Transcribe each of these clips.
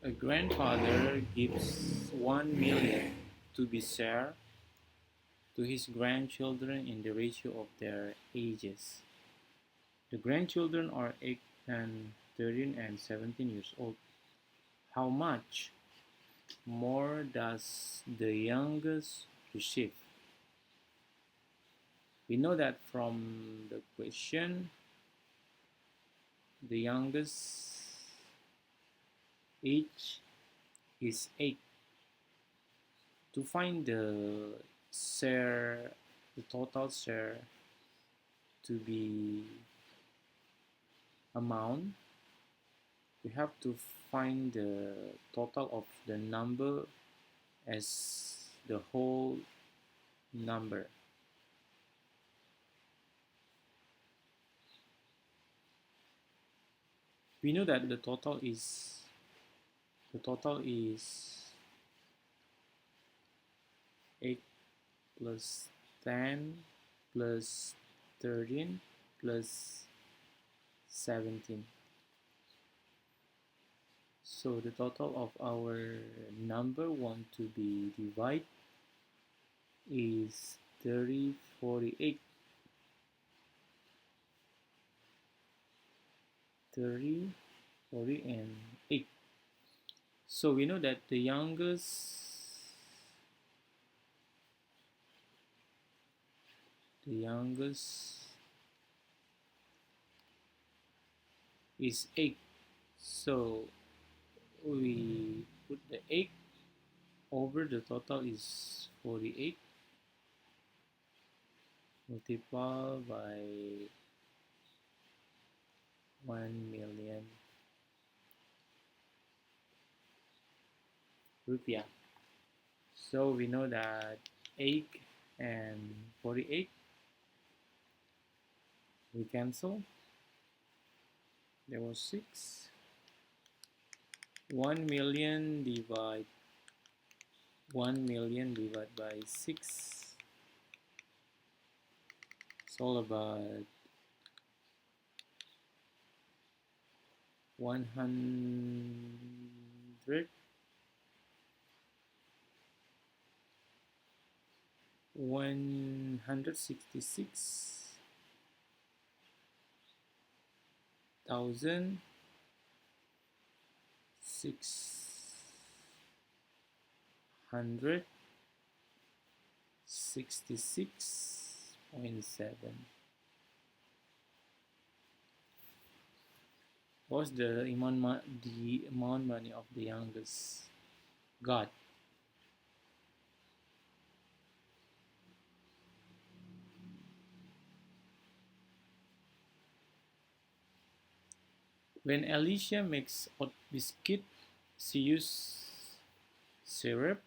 A grandfather gives 1 million to be shared to his grandchildren in the ratio of their ages. The grandchildren are 8 and 13 and 17 years old. How much more does the youngest receive? We know that from the question, the youngest age is 8. To find share, the total share to be amount, we have to find the total of the number as the whole number. We know that the total is 8 plus 10 plus 13 plus 17. So the total of our number want to be divided is 30, 48. 30, 40, and 8. So we know that the youngest is 8. So we put the 8 over the total is 48 multiplied by 1 million rupiah. So we know that 8 and 48 we cancel. There was 6. 1 million divide 1 million divided by 6. It's all about 100, 166,666.7. What's the amount money of the youngest got? When Alicia makes oat biscuit, she uses syrup,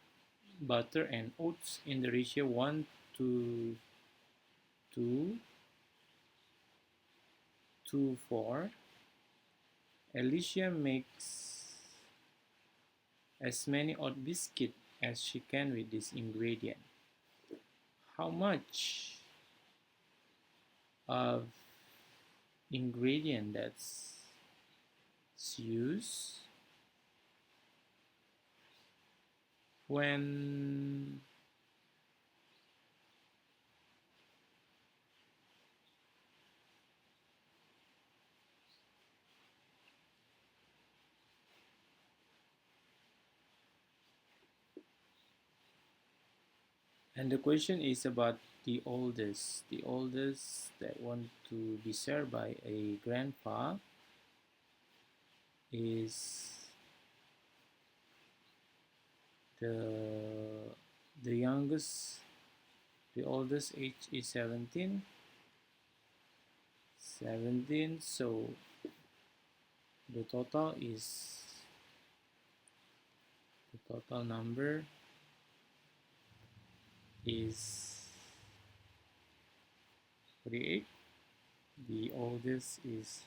butter, and oats in the ratio 1 to 2 to 4. Alicia makes as many oat biscuit as she can with this ingredient. How much of ingredient that's used when and the question is about the oldest that want to be served by a grandpa is the the youngest the oldest age is 17, so the total number is 48. The oldest is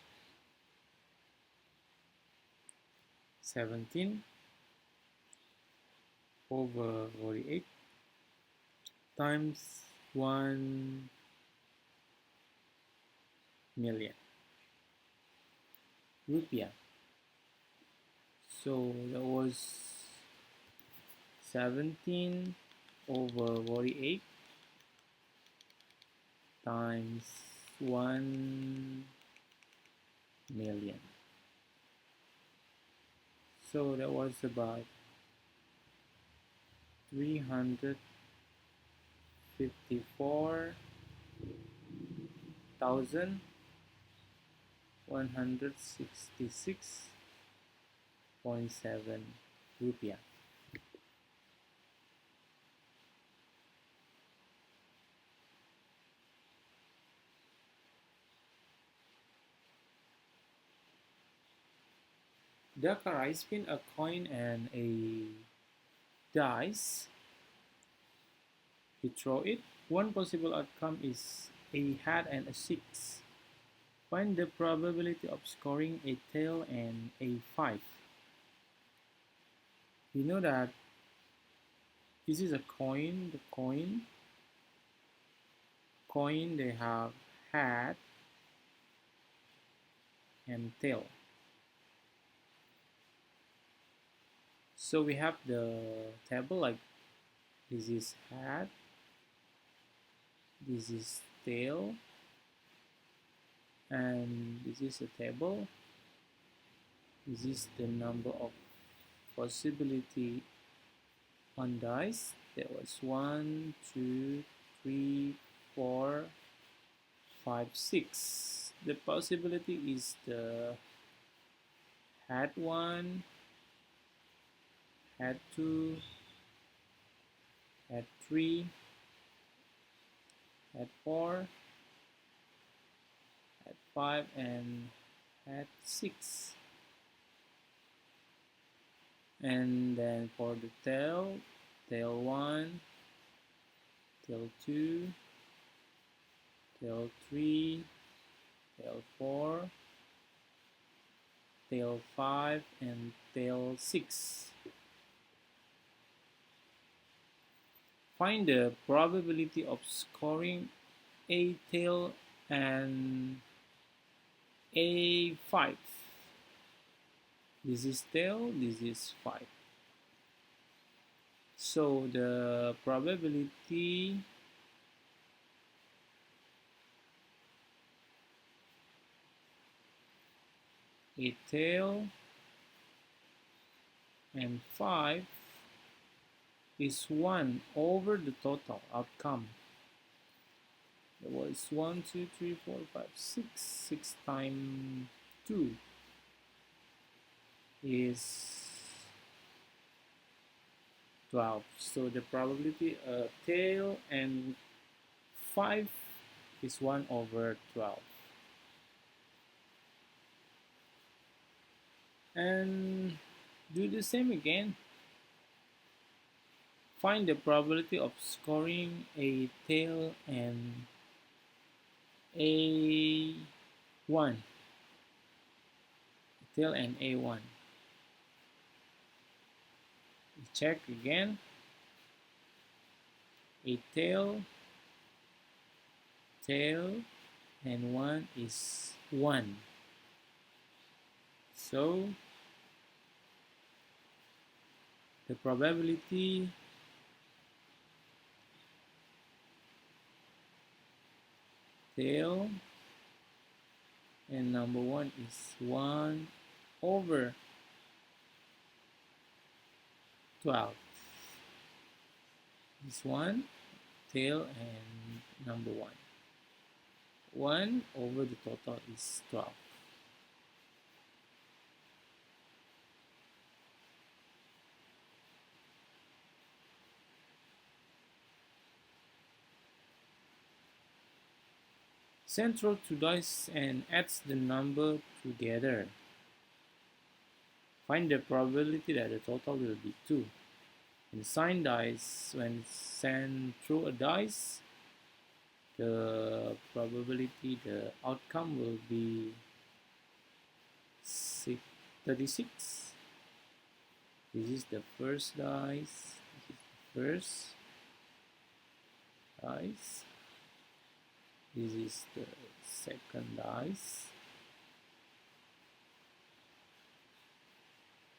17 over 48 times 1 million rupiah. So that was 17 over 48 times 1 million. So that was about 354,166.7 rupiah. Dakar, I spin a coin and a dice. You throw it. One possible outcome is a hat and a 6. Find the probability of scoring a tail and a 5. You know that this is a coin. The coin they have hat and tail. So we have the table like this is hat, this is tail, and this is a table. This is the number of possibility on dice. There was 1, 2, 3, 4, 5, 6. The possibility is the hat 1, hat 2, hat 3, hat 4, hat 5, and hat 6. And then for the tail 1, tail 2, tail 3, tail 4, tail 5, and tail 6. Find the probability of scoring a tail and a 5. This is tail, this is 5. So the probability a tail and 5 is 1 over the total outcome. It was 1, 2, 3, 4, 5, 6. 6 times 2 is 12. So the probability tail and 5 is 1 over 12. And do the same again. Find the probability of scoring a tail and a1. Tail and a1. Check again. A tail, and 1 is 1. So the probability tail and number 1 is 1 over 12. This one, tail and number 1. 1 over the total is 12. Central to dice and adds the number together. Find the probability that the total will be 2. In sign dice, when sent through a dice, the probability, the outcome will be 36. This is the first dice. This is the first dice. This is the second dice.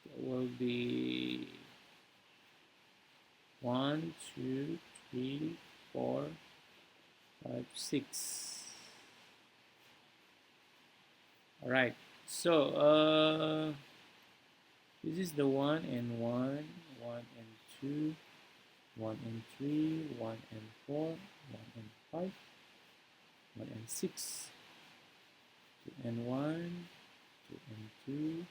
There will be 1, 2, 3, 4, 5, 6. All right. So this is the 1 and 1, 1 and 2, 1 and 3, 1 and 4, 1 and 5, 1 and 6, 2 and 1, 2 and 2,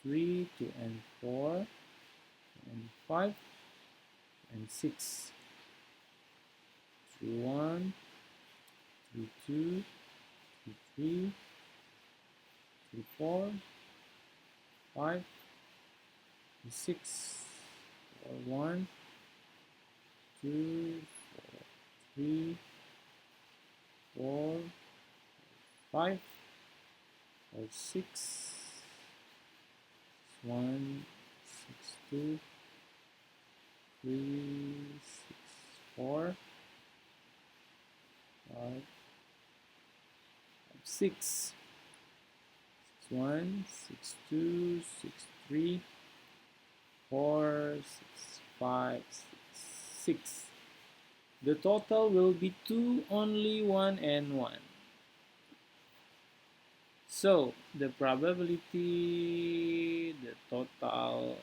3, 2 and 4, 2 and 5, and 6, 3, 1, 3, 2, 3, 3, 3, 4, 5, and 6, 4, 1, 2, 4, 3, 4, 5, 4, 6, 1, 6, 2, 3, 6, 4, 5, 6, 1, 6, 2, 6, 3, 4, 6, 5, 6, 6. The total will be 2, only 1 and 1. So the probability, the total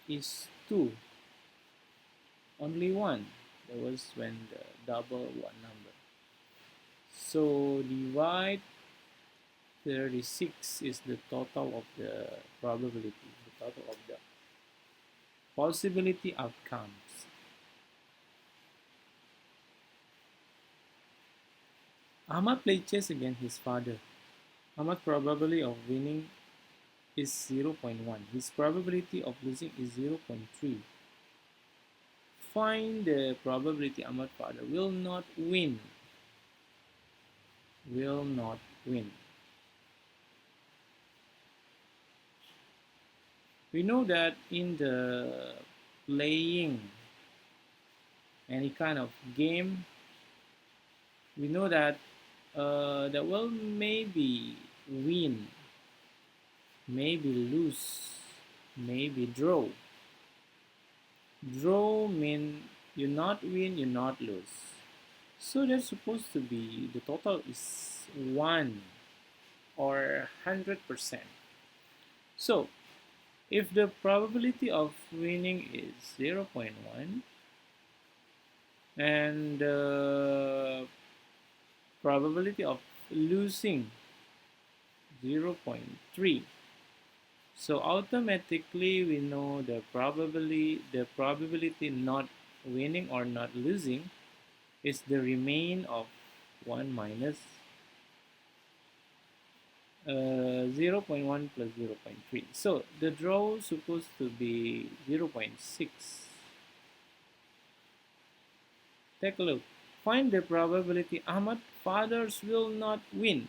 is 2, only 1. That was when the double one number. So divide 36 is the total of the probability, the total of the possibility outcomes. Ahmad played chess against his father. Ahmad's probability of winning is 0.1. His probability of losing is 0.3. Find the probability Ahmad's father will not win. Will not win. We know that in the playing any kind of game, we know that that will maybe win, maybe lose, maybe draw. Draw mean you not win, you not lose. So that's supposed to be the total is 1 or 100%. So if the probability of winning is 0.1 and the probability of losing 0.3, so automatically we know the probability not winning or not losing is the remain of 1 minus 0.1 plus 0.3. So the draw is supposed to be 0.6. Take a look. Find the probability Ahmad fathers will not win.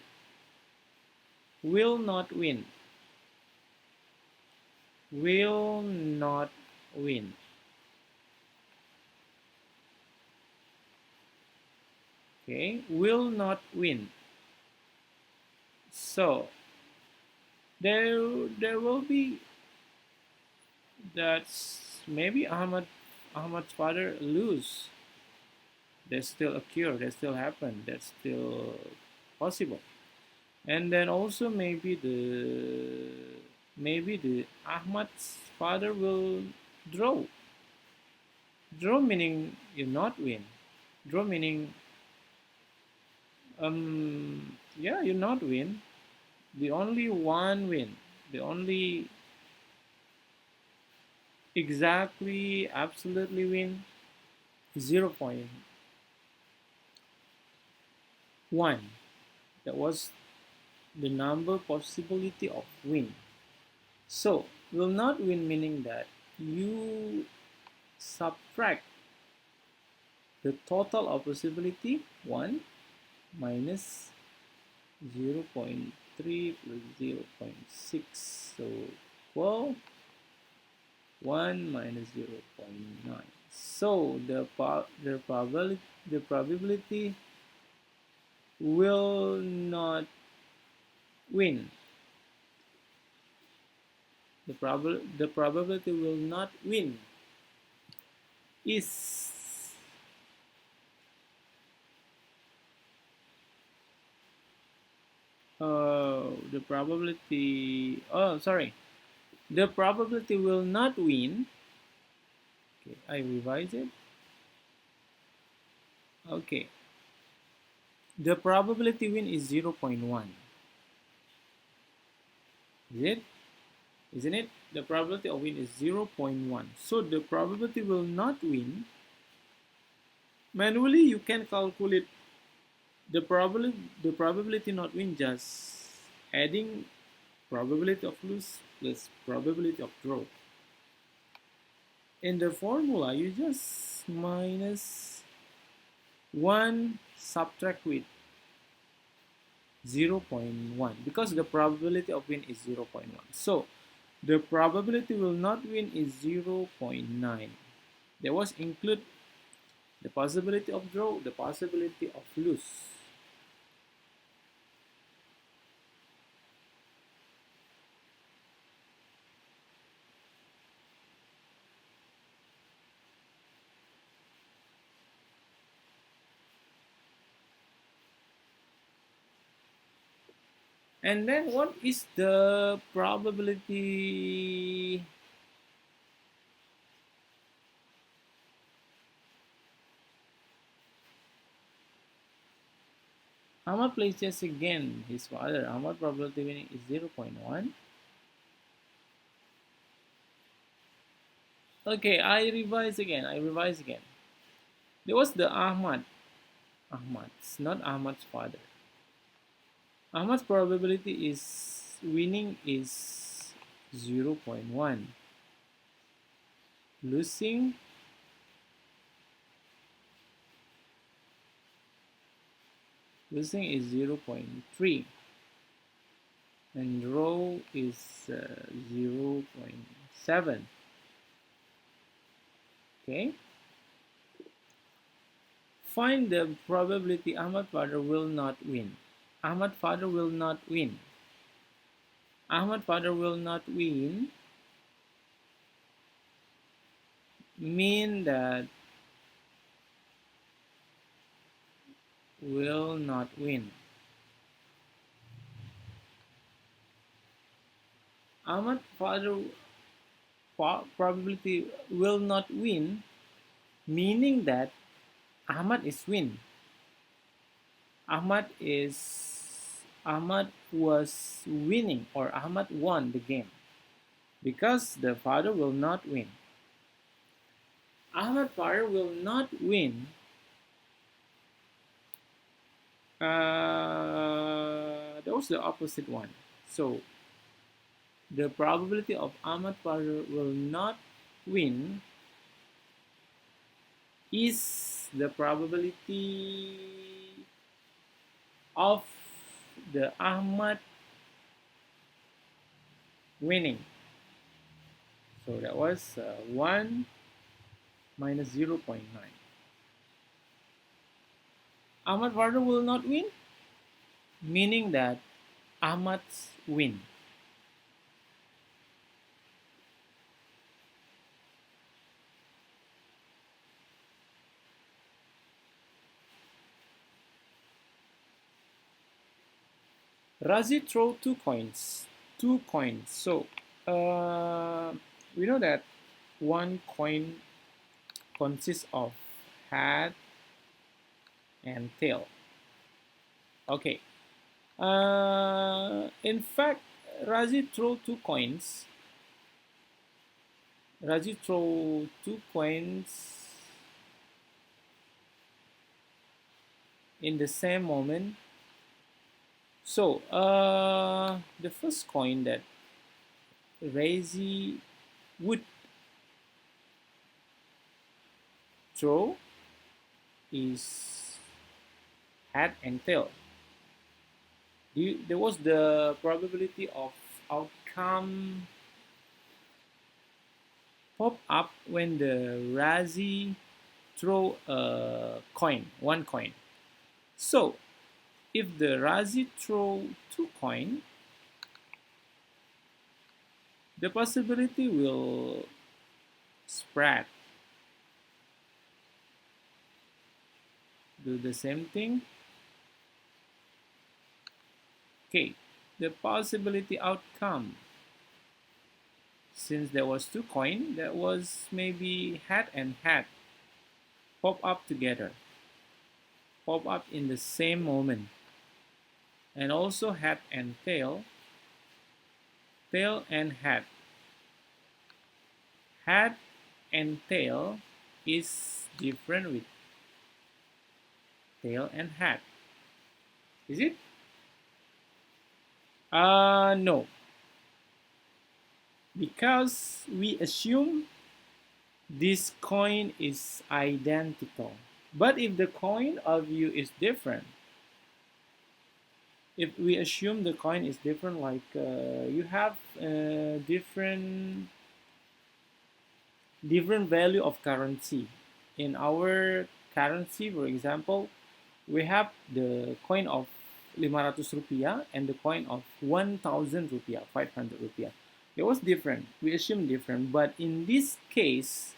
Will not win. Will not win. Okay, will not win. So there will be that's maybe Ahmad's father lose. That's still occur. That still happen. That's still possible. And then also maybe the Ahmad's father will draw. Draw meaning you not win. Draw meaning yeah, you not win. The only one win. The only exactly absolutely win 0.1. That was the number possibility of win. So will not win meaning that you subtract the total of possibility 1 minus 0.3 plus 0.6, so equal 1 minus 0.9. So the probability will not win. The probability will not win is the probability, oh sorry, the probability will not win. Okay, I revise it. Okay, the probability win is 0.1. Is it? Isn't it? The probability of win is 0.1. So the probability will not win. Manually, you can calculate the probability not win just adding probability of lose plus probability of draw. In the formula, you just minus 1 subtract with 0.1 because the probability of win is 0.1. So the probability will not win is 0.9. There was include the possibility of draw, the possibility of lose. And then what is the probability? Ahmad plays chess again, his father. Ahmad probability winning is 0.1. Okay, I revise again. There was the Ahmad. Ahmad's, not Ahmad's father. Ahmad's probability is winning is 0.1. Losing is 0.3. And draw is 0.7. Okay. Find the probability Ahmad father will not win. Ahmad father will not win. Ahmad father will not win mean that will not win. Ahmad father probability will not win meaning that Ahmad is win. Ahmad was winning, or Ahmad won the game because the father will not win. Ahmad father will not win that was the opposite one. So the probability of Ahmad father will not win is the probability of the Ahmad winning. So that was 1 minus 0.9. Ahmad father will not win, meaning that Ahmad's win. Razi throw two coins. So we know that one coin consists of head and tail. Okay. In fact, Razi throw two coins. In the same moment. So the first coin that Razi would throw is head and tail. There was the probability of outcome pop up when the Razi throw a coin, one coin. So if the Razi throw two coin, the possibility will spread. Do the same thing. Okay, the possibility outcome. Since there was two coin, that was maybe head and head pop up together, pop up in the same moment, and also head and tail and head. Head and tail is different with tail and head. Is it? No, because we assume this coin is identical. But if the coin of view is different, if we assume the coin is different, like you have different value of currency. In our currency, for example, we have the coin of 500 rupiah and the coin of 1000 rupiah, 500 rupiah. It was different. We assume different, but in this case,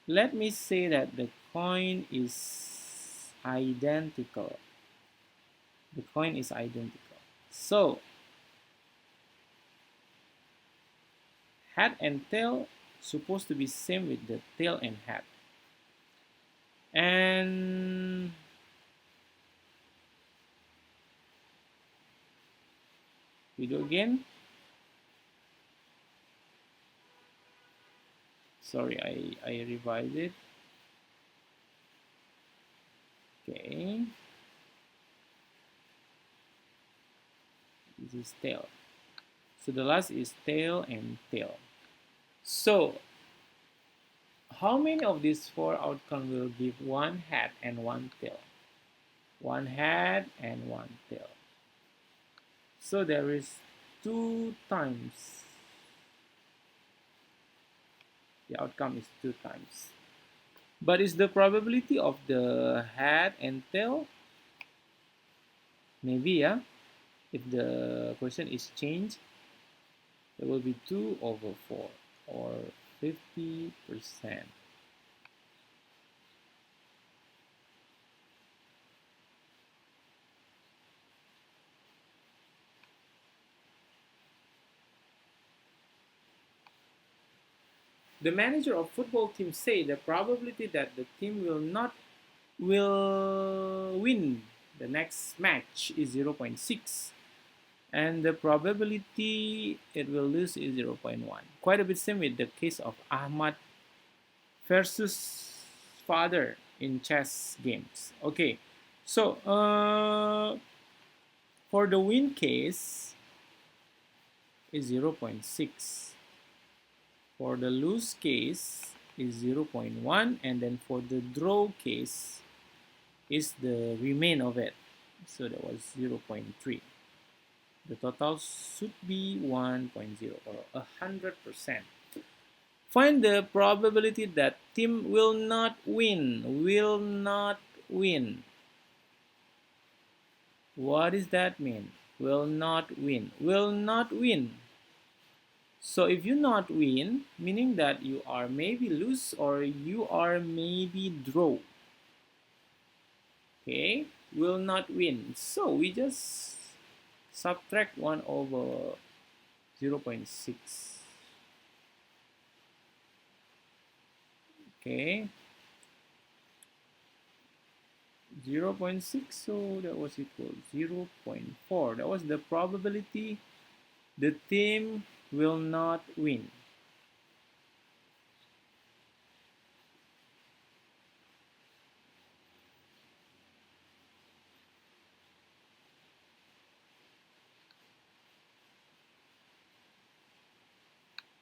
let me say that the coin is identical. The coin is identical. So head and tail supposed to be same with the tail and head. And we do again. Sorry, I revised it. Okay. This is tail. So the last is tail and tail. So how many of these four outcomes will give one head and one tail? One head and one tail. So there is 2 times. The outcome is 2 times. But is the probability of the head and tail? Maybe, yeah. If the question is changed, there will be 2/4 or 50%. The manager of football team say the probability that the team will win the next match is 0.6, and the probability it will lose is 0.1. Quite a bit same with the case of Ahmad versus father in chess games. Okay, so for the win case is 0.6. For the lose case is 0.1, and then for the draw case is the remain of it. So that was 0.3. The total should be 1.0 or 100%. Find the probability that team will not win. Will not win. What does that mean? Will not win. Will not win. So if you not win, meaning that you are maybe lose or you are maybe draw. Okay, will not win. So we just subtract 1/0.6. Okay, 0.6, so that was equal 0.4. That was the probability the team will not win.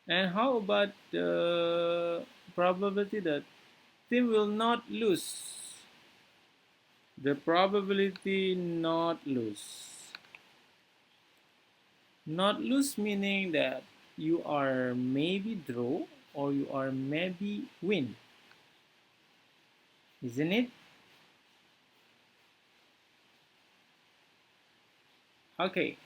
And how about the probability that team will not lose? The probability not lose. Not lose meaning that you are maybe draw or you are maybe win. Isn't it? Okay.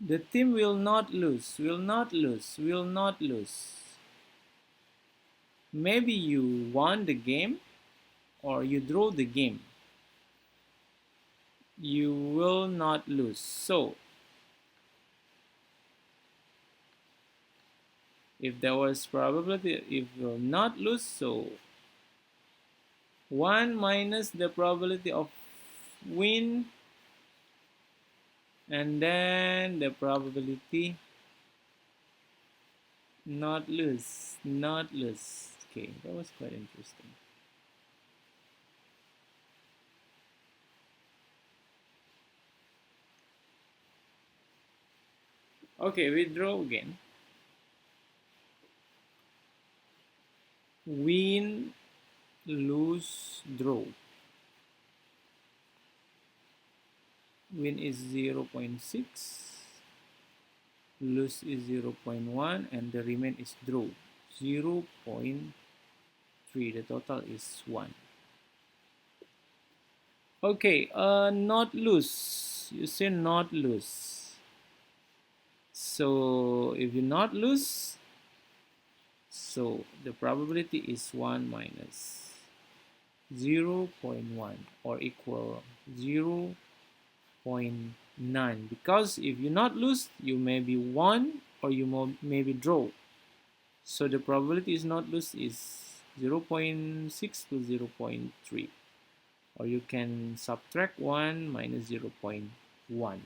The team will not lose, will not lose, will not lose. Maybe you won the game or you draw the game. You will not lose. So, if there was probability, if you will not lose, so 1 minus the probability of win, and then the probability not lose, not lose. Okay, that was quite interesting. Okay, we draw again. Win, lose, draw. Win is 0.6, lose is 0.1, and the remain is draw 0.3. The total is 1. Okay, not lose. You say not lose. So if you not lose, so the probability is 1 minus 0.1 or equal 0.9, because if you not lose, you may be won or you may be draw. So the probability is not lose is 0.6 to 0.3, or you can subtract 1 minus 0.1.